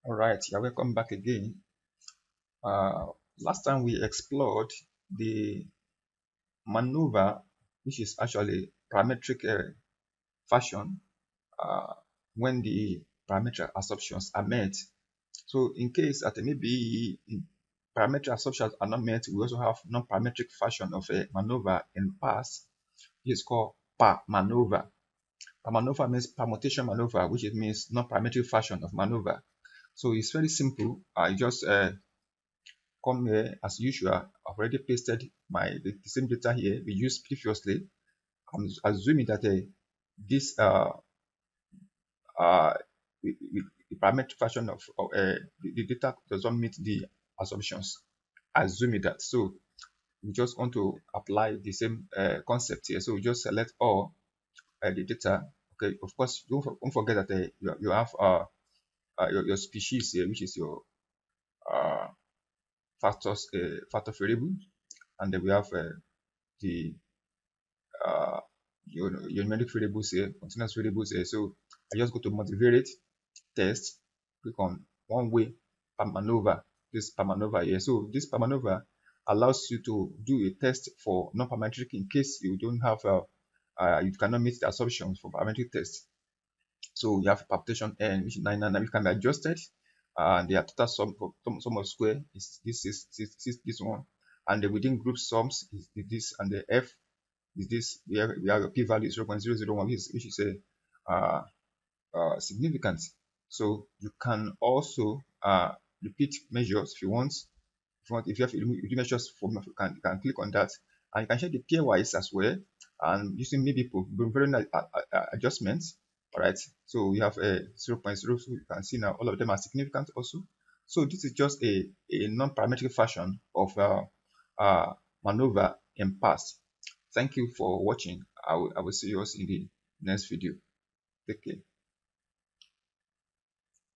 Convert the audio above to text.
All right, yeah, welcome back again. Last time we explored the MANOVA, which is actually parametric fashion when the parametric assumptions are met. So in case that maybe parametric assumptions are not met, we also have non-parametric fashion of a MANOVA in past. It's called PERMANOVA. PERMANOVA means permutation MANOVA, which it means non-parametric fashion of MANOVA. So it's very simple. I just come here as usual. I've already pasted the same data here we used previously. I'm assuming that this the parametric version of the data doesn't meet the assumptions. Assuming that, so we just want to apply the same concept here. So we just select all the data. Okay, of course, don't forget that you have your species here, which is your factor variable, and then we have the your numeric variables here, continuous variables here. So I just go to multivariate test, click on one way PERMANOVA, this PERMANOVA here. So this PERMANOVA allows you to do a test for non-parametric in case you don't have you cannot meet the assumptions for parametric test. So you have permutation n, which is 999, which can be adjusted, and the total sum of square is this one, and the within group sums is this, and the f is this. We have a p-value 0.001, which is a significant. So you can also repeat measures if you want. If you have measures for, you can click on that, and you can check the pairwise as well, and using maybe variant adjustments. All right, so we have a 0.0, so you can see now all of them are significant also. So this is just a non-parametric fashion of MANOVA in past. Thank you for watching. I will see you in the next video. Take care.